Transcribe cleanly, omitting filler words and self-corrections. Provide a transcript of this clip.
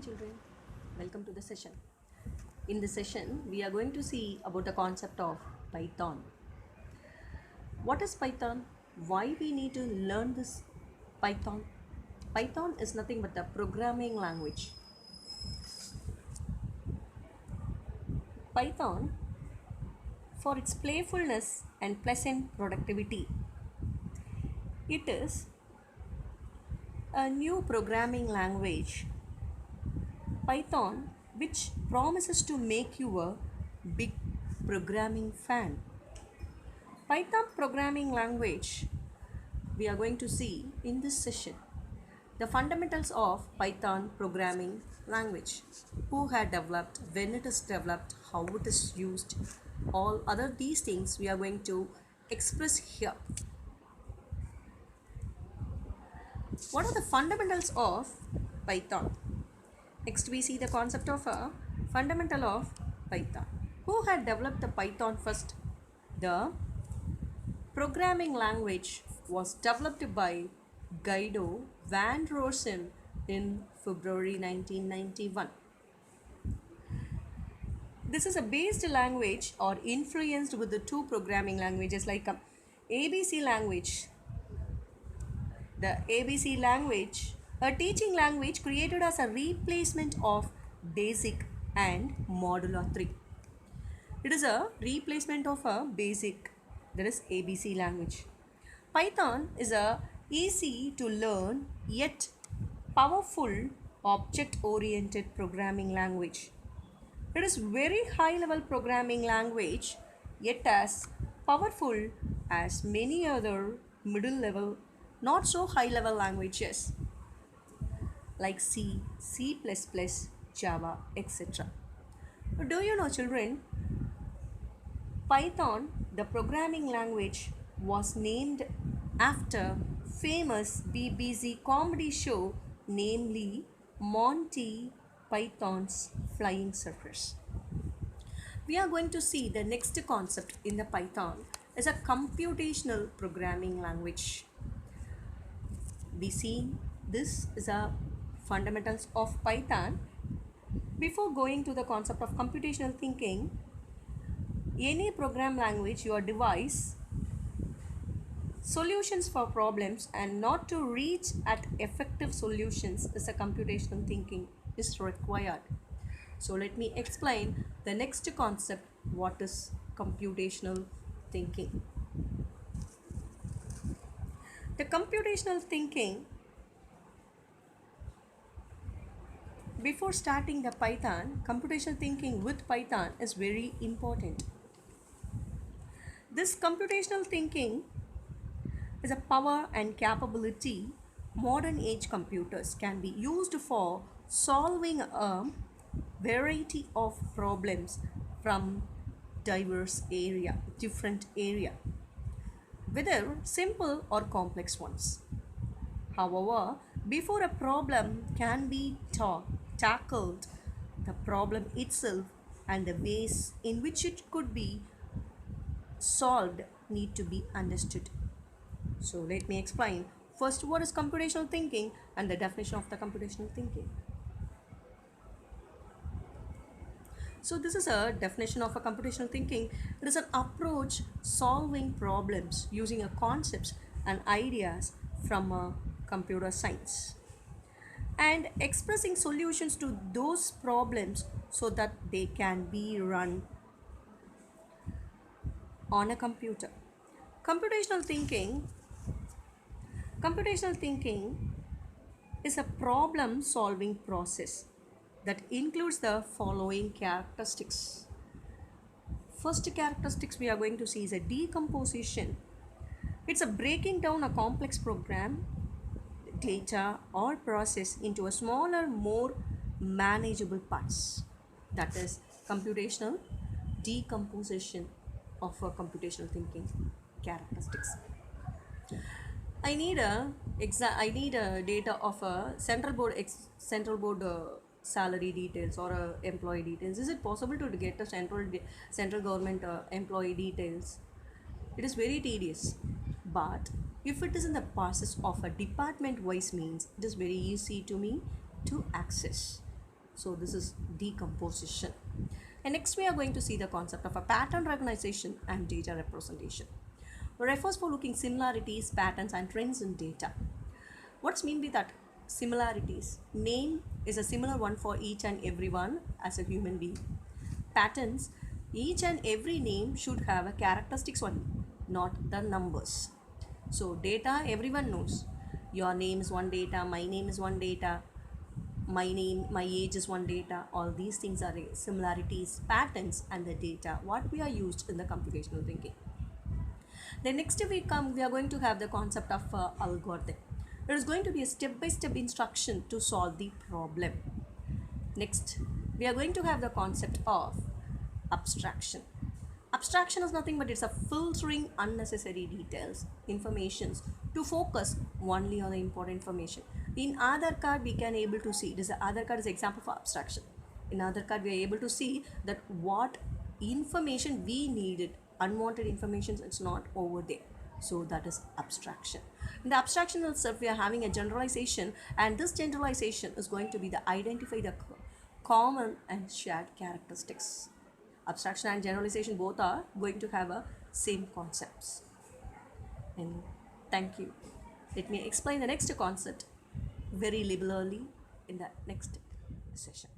Children, welcome to the session. In this session, we are going to see about the concept of Python. What is Python? Why we need to learn this Python? Python is nothing but a programming language. Python, for its playfulness and pleasant productivity, it is a new programming language. Python, which promises to make you a big programming fan. Python programming language we are going to see in this session. The fundamentals of Python programming language. Who had developed, when it is developed, how it is used, all other these things we are going to express here. What are the fundamentals of Python? Next we see the concept of a fundamental of Python. Who had developed the Python first? The programming language was developed by Guido van Rossum in February 1991. This is a based language or influenced with the two programming languages like ABC language. The ABC language, a teaching language created as a replacement of BASIC and Modulo 3. It is a replacement of a BASIC, that is ABC language. Python is a easy to learn yet powerful object-oriented programming language. It is very high-level programming language yet as powerful as many other middle-level, not so high-level languages like C, C++, Java, etc. Do you know, children, Python, the programming language, was named after famous BBC comedy show, namely Monty Python's Flying Circus. We are going to see the next concept in the Python is a computational programming language. We see this is a fundamentals of Python. Before going to the concept of computational thinking, any program language, your device solutions for problems and not to reach at effective solutions is a computational thinking is required. So let me explain the next concept, what is computational thinking. The computational thinking, before starting the Python, computational thinking with Python is very important. This computational thinking is a power and capability modern age computers can be used for solving a variety of problems from different area, whether simple or complex ones. However, before a problem can be tackled, the problem itself and the ways in which it could be solved need to be understood. So let me explain first what is computational thinking and the definition of the computational thinking. So this is a definition of a computational thinking. It is an approach solving problems using a concepts and ideas from a computer science and expressing solutions to those problems so that they can be run on a computer. Computational thinking Computational thinking is a problem solving process that includes the following characteristics. First characteristics we are going to see is a decomposition. It's a breaking down a complex program, data or process into a smaller, more manageable parts. That is computational decomposition of a computational thinking characteristics. I need a data of a central board salary details or employee details. Is it possible to get a central government employee details? It is very tedious, but if it is in the process of a department wise means, it is very easy to me to access. So this is decomposition. And next we are going to see the concept of a pattern recognition and data representation. It refers for looking similarities, patterns and trends in data. What's mean by that? Similarities. Name is a similar one for each and everyone as a human being. Patterns. Each and every name should have a characteristics only, not the numbers. So data, everyone knows. Your name is one data, my name is one data, my name, my age is one data. All these things are similarities, patterns and the data what we are used in the computational thinking. Then next we are going to have the concept of algorithm. There is going to be a step-by-step instruction to solve the problem. Next, we are going to have the concept of abstraction. Abstraction is nothing but it's a filtering unnecessary details, informations to focus only on the important information. In Aadhaar card, we can able to see this. Aadhaar card is example for abstraction. In Aadhaar card, we are able to see that what information we needed, unwanted information, it's not over there. So that is abstraction. In the abstraction itself, we are having a generalization, and this generalization is going to be the identify the common and shared characteristics. Abstraction and generalization both are going to have a same concepts. And thank you. Let me explain the next concept very liberally in the next session.